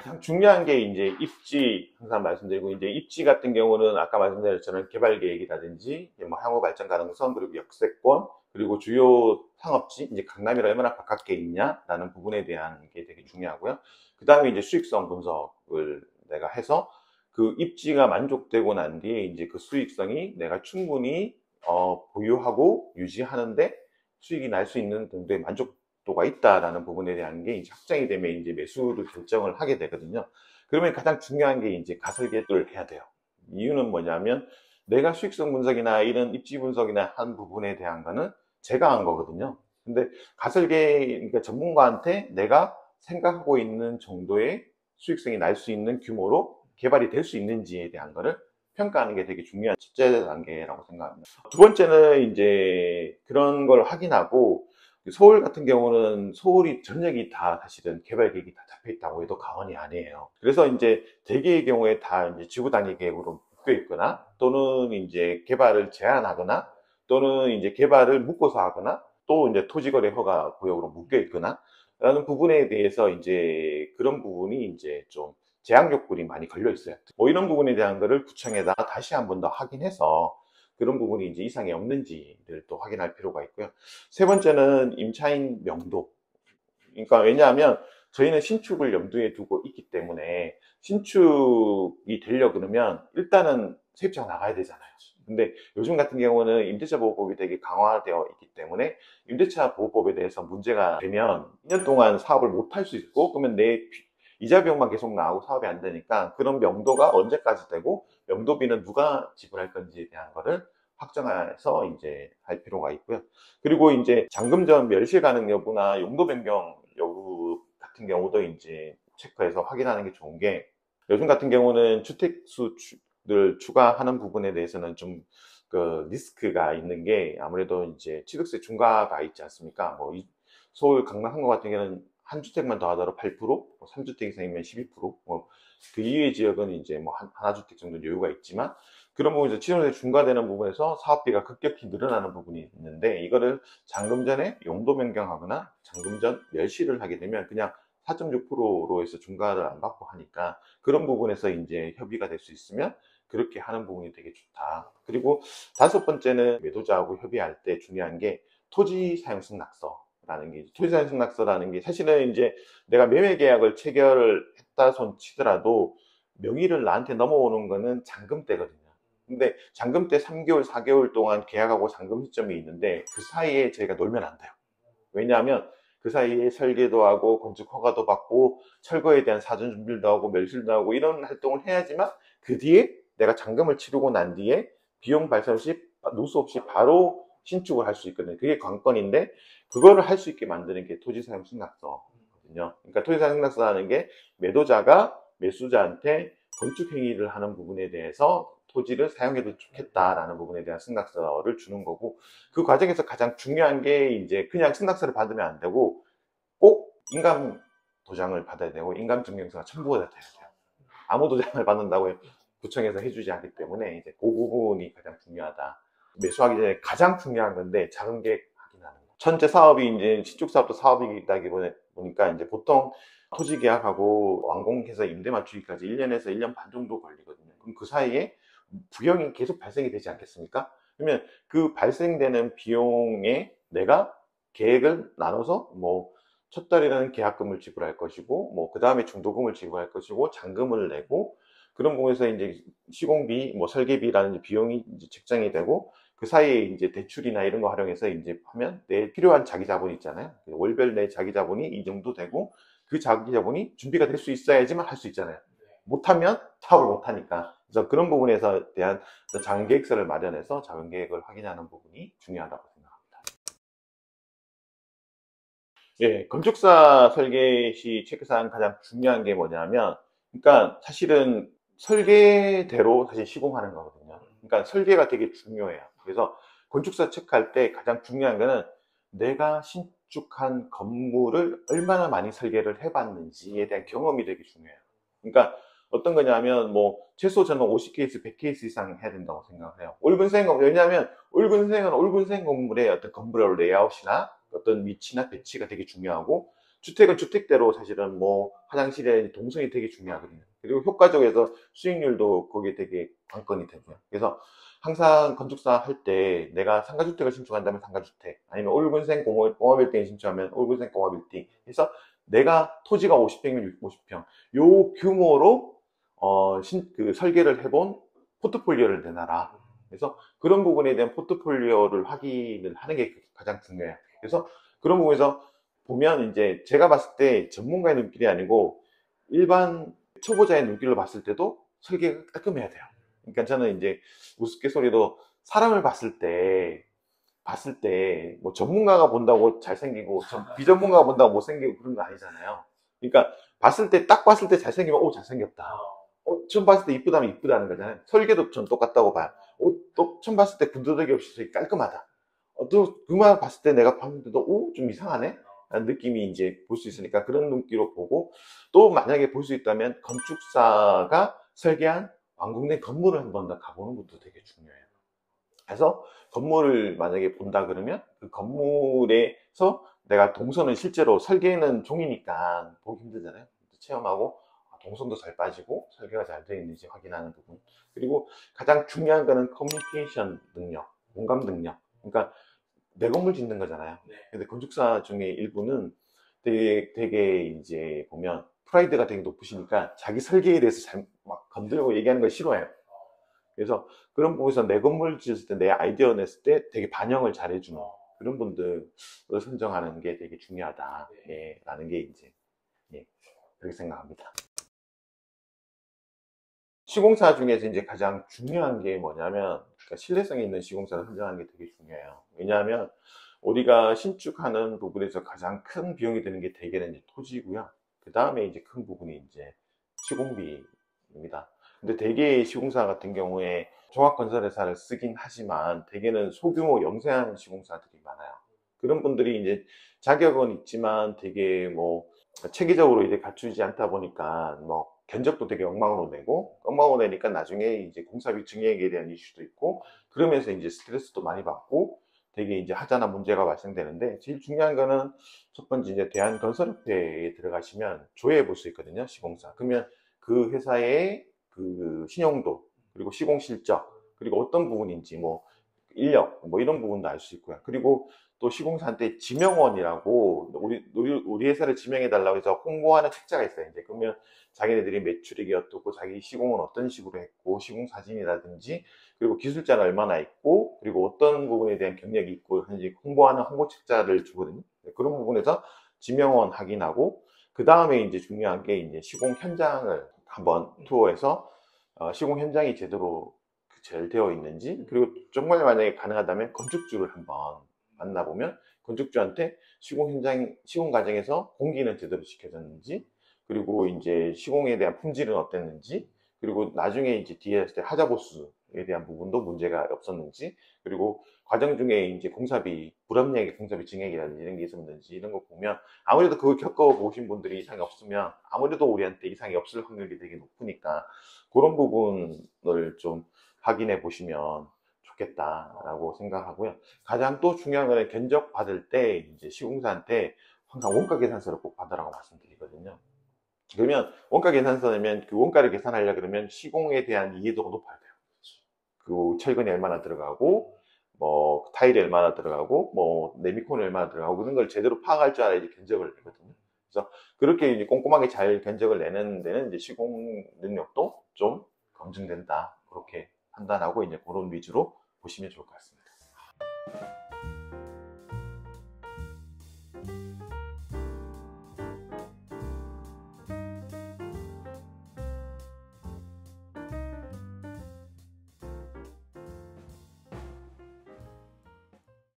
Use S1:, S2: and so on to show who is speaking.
S1: 가장 중요한 게 이제 입지 항상 말씀드리고, 이제 입지 같은 경우는 아까 말씀드린 것처럼 개발 계획이라든지 뭐 향후 발전 가능성, 그리고 역세권, 그리고 주요 상업지, 이제 강남이랑 얼마나 가깝게 있냐라는 부분에 대한 게 되게 중요하고요. 그 다음에 이제 수익성 분석을 내가 해서 그 입지가 만족되고 난 뒤에 이제 그 수익성이 내가 충분히 보유하고 유지하는데 수익이 날 수 있는 정도의 만족도가 있다라는 부분에 대한 게 이제 확정이 되면 이제 매수를 결정을 하게 되거든요. 그러면 가장 중요한 게 이제 가설계를 해야 돼요. 이유는 뭐냐면 내가 수익성 분석이나 이런 입지 분석이나 한 부분에 대한 거는 제가 한 거거든요. 근데 가설계, 그러니까 전문가한테 내가 생각하고 있는 정도의 수익성이 날 수 있는 규모로 개발이 될 수 있는지에 대한 거를 평가하는 게 되게 중요한 첫째 단계라고 생각합니다. 두 번째는 이제 그런 걸 확인하고, 서울 같은 경우는 서울이 전역이 다 사실은 개발 계획이 다 잡혀 있다고 해도 과언이 아니에요. 그래서 이제 대개의 경우에 다 이제 지구 단위 계획으로 묶여 있거나, 또는 이제 개발을 제한하거나, 또는 이제 개발을 묶어서 하거나, 또 이제 토지거래 허가 구역으로 묶여 있거나 라는 부분에 대해서 이제 그런 부분이 이제 좀 제약 요건이 많이 걸려 있어요. 뭐 이런 부분에 대한 거를 구청에다 다시 한 번 더 확인해서 그런 부분이 이제 이상이 없는지를 또 확인할 필요가 있고요. 세 번째는 임차인 명도. 그러니까 왜냐하면 저희는 신축을 염두에 두고 있기 때문에 신축이 되려 그러면 일단은 세입자가 나가야 되잖아요. 근데 요즘 같은 경우는 임대차 보호법이 되게 강화되어 있기 때문에 임대차 보호법에 대해서 문제가 되면 2년 동안 사업을 못 할 수 있고, 그러면 내 이자 비용만 계속 나오고 사업이 안 되니까 그런 명도가 언제까지 되고 명도비는 누가 지불할 건지에 대한 거를 확정해서 이제 할 필요가 있고요. 그리고 이제 잔금전 멸실 가능 여부나 용도 변경 여부 같은 경우도 이제 체크해서 확인하는 게 좋은 게, 요즘 같은 경우는 주택수를 추가하는 부분에 대해서는 좀 그 리스크가 있는 게, 아무래도 이제 취득세 중과가 있지 않습니까? 뭐 서울 강남 한거 같은 경우는 한 주택만 더 하더라도 8%, 3주택 이상이면 12%, 뭐 그 이외의 지역은 이제 뭐 하나 주택 정도 여유가 있지만, 그런 부분에서 취득세 중과되는 부분에서 사업비가 급격히 늘어나는 부분이 있는데, 이거를 잔금 전에 용도 변경하거나 잔금 전 멸실을 하게 되면 그냥 4.6%로 해서 중과를 안 받고 하니까, 그런 부분에서 이제 협의가 될 수 있으면 그렇게 하는 부분이 되게 좋다. 그리고 다섯 번째는 매도자하고 협의할 때 중요한 게 토지 사용 승낙서라는 게, 토지 사용 승낙서라는 게 사실은 이제 내가 매매 계약을 체결을 했다 손 치더라도 명의를 나한테 넘어오는 거는 잔금 때거든요. 근데 잔금 때 3개월, 4개월 동안 계약하고 잔금 시점이 있는데 그 사이에 저희가 놀면 안 돼요. 왜냐하면 그 사이에 설계도 하고 건축 허가도 받고 철거에 대한 사전 준비도 하고 멸실도 하고 이런 활동을 해야지만 그 뒤에 내가 잔금을 치르고 난 뒤에 비용 발생 없이 누수 없이 바로 신축을 할 수 있거든요. 그게 관건인데, 그거를 할 수 있게 만드는 게 토지사용 승낙서거든요. 그러니까 토지사용 승낙서라는 게 매도자가 매수자한테 건축 행위를 하는 부분에 대해서 토지를 사용해도 좋겠다라는 부분에 대한 승낙서를 주는 거고, 그 과정에서 가장 중요한 게 이제 그냥 승낙서를 받으면 안 되고 꼭 인감 도장을 받아야 되고 인감증명서가 첨부가 돼야 돼요. 아무 도장을 받는다고 구청에서 해주지 않기 때문에 이제 그 부분이 가장 중요하다. 매수하기 전에 가장 중요한 건데 작은 계획 확인하는 거. 전체 사업이 이제 신축 사업도 사업이다 보니까 이제 보통 토지 계약하고 완공해서 임대 맞추기까지 1년에서 1년 반 정도 걸리거든요. 그럼 그 사이에 비용이 계속 발생이 되지 않겠습니까? 그러면 그 발생되는 비용에 내가 계획을 나눠서 뭐 첫 달에는 계약금을 지불할 것이고, 뭐 그 다음에 중도금을 지불할 것이고, 잔금을 내고, 그런 부분에서 이제 시공비, 뭐 설계비라는 비용이 이제 책정이 되고, 그 사이에 이제 대출이나 이런 거 활용해서 이제 하면 내 필요한 자기 자본이 있잖아요. 월별 내 자기 자본이 이 정도 되고, 그 자기 자본이 준비가 될 수 있어야지만 할 수 있잖아요. 못하면 사업을 못하니까. 그래서 그런 부분에 대한 자원계획서를 마련해서 자원계획을 확인하는 부분이 중요하다고 생각합니다. 예, 건축사 설계 시 체크사항 가장 중요한 게 뭐냐면, 그러니까 사실은 설계대로 사실 시공하는 거거든요. 그러니까 설계가 되게 중요해요. 그래서 건축사 체크할 때 가장 중요한 거는 내가 신축한 건물을 얼마나 많이 설계를 해봤는지에 대한 경험이 되게 중요해요. 그러니까 어떤 거냐면 뭐 최소 저는 50케이스, 100케이스 이상 해야 된다고 생각을 해요. 옳은생 건물, 왜냐하면 옳은생은 옳은생 건물의 어떤 건물 레이아웃이나 어떤 위치나 배치가 되게 중요하고, 주택은 주택대로 사실은 뭐 화장실에 동선이 되게 중요하거든요. 그리고 효과적에서 수익률도 거기에 되게 관건이 되고요. 그래서 항상 건축사 할 때 내가 상가주택을 신축한다면 상가주택, 아니면 올근생 공업빌딩을 신축하면 올근생 공업빌딩 해서 내가 토지가 50평이면 50평 요 규모로 그 설계를 해본 포트폴리오를 내놔라. 그래서 그런 부분에 대한 포트폴리오를 확인을 하는 게 가장 중요해요. 그래서 그런 부분에서 보면 이제 제가 봤을 때 전문가의 눈길이 아니고 일반 초보자의 눈길로 봤을 때도 설계가 깔끔해야 돼요. 그러니까 저는 이제 우스갯소리로 사람을 봤을 때 뭐 전문가가 본다고 잘생기고 비전문가가 본다고 못생기고 그런 거 아니잖아요. 그러니까 딱 봤을 때 잘생기면 오 잘생겼다. 처음 봤을 때 이쁘다면 이쁘다는 거잖아요. 설계도 전 똑같다고 봐요. 또 처음 봤을 때 군더더기 없이 되게 깔끔하다. 또 그만 봤을 때 내가 봤는데도 좀 이상하네? 라는 느낌이 이제 볼 수 있으니까 그런 눈기로 보고, 또 만약에 볼 수 있다면 건축사가 설계한 완공된 건물을 한번 더 가보는 것도 되게 중요해요. 그래서 건물을 만약에 본다 그러면 그 건물에서 내가 동선은 실제로 설계는 종이니까 보기 힘들잖아요. 체험하고 동선도 잘 빠지고 설계가 잘 되어 있는지 확인하는 부분. 그리고 가장 중요한 거는 커뮤니케이션 능력, 공감 능력. 그러니까 내 건물 짓는 거잖아요. 근데 건축사 중에 일부는 되게 이제 보면 프라이드가 되게 높으시니까 자기 설계에 대해서 잘 막 건들고 얘기하는 걸 싫어해요. 그래서 그런 부분에서 내 건물 지었을 때 내 아이디어 냈을 때 되게 반영을 잘 해주는 그런 분들을 선정하는 게 되게 중요하다. 예, 라는 게 이제, 예, 그렇게 생각합니다. 시공사 중에서 이제 가장 중요한 게 뭐냐면, 그러니까 신뢰성이 있는 시공사를 선정하는 게 되게 중요해요. 왜냐하면 우리가 신축하는 부분에서 가장 큰 비용이 드는 게 대개는 이제 토지고요. 그 다음에 이제 큰 부분이 이제 시공비입니다. 근데 대개 시공사 같은 경우에 종합건설회사를 쓰긴 하지만 대개는 소규모 영세한 시공사들이 많아요. 그런 분들이 이제 자격은 있지만 되게 뭐 체계적으로 이제 갖추지 않다 보니까 뭐 견적도 되게 엉망으로 내고 엉망으로 내니까 나중에 이제 공사비 증액에 대한 이슈도 있고 그러면서 이제 스트레스도 많이 받고 되게 이제 하자나 문제가 발생되는데, 제일 중요한 거는 첫 번째 이제 대한건설협회에 들어가시면 조회해 볼 수 있거든요, 시공사. 그러면 그 회사의 그 신용도, 그리고 시공 실적, 그리고 어떤 부분인지 뭐 인력 뭐 이런 부분도 알 수 있고요. 그리고 또 시공사한테 지명원이라고 우리 회사를 지명해 달라고 해서 홍보하는 책자가 있어요. 이제 그러면 자기네들이 매출액이 어떻고 자기 시공은 어떤 식으로 했고 시공 사진이라든지 그리고 기술자는 얼마나 있고 그리고 어떤 부분에 대한 경력이 있고 하는지 홍보하는 홍보 책자를 주거든요. 그런 부분에서 지명원 확인하고, 그 다음에 이제 중요한 게 이제 시공 현장을 한번 투어해서 시공 현장이 제대로 잘 되어 있는지, 그리고 정말 만약에 가능하다면 건축주를 한번 만나보면 건축주한테 시공 과정에서 공기는 제대로 지켜졌는지, 그리고 이제 시공에 대한 품질은 어땠는지, 그리고 나중에 이제 뒤에 했을 때 하자보수에 대한 부분도 문제가 없었는지, 그리고 과정 중에 이제 공사비, 불합리하게 공사비 증액이라든지 이런 게 있었는지 이런 거 보면 아무래도 그걸 겪어보신 분들이 이상이 없으면 아무래도 우리한테 이상이 없을 확률이 되게 높으니까 그런 부분을 좀 확인해 보시면 좋겠다라고 생각하고요. 가장 또 중요한 거는 견적 받을 때 이제 시공사한테 항상 원가 계산서를 꼭 받으라고 말씀드리거든요. 그러면 원가 계산서면 그 원가를 계산하려 그러면 시공에 대한 이해도가 높아야 돼요. 그 철근이 얼마나 들어가고 뭐 타일이 얼마나 들어가고 뭐 네미콘이 얼마나 들어가고 그런 걸 제대로 파악할 줄 알아야지 견적을 내거든요. 그래서 그렇게 이제 꼼꼼하게 잘 견적을 내는 데는 이제 시공 능력도 좀 검증된다. 그렇게 판단하고 이제 그런 위주로 보시면 좋을 것 같습니다.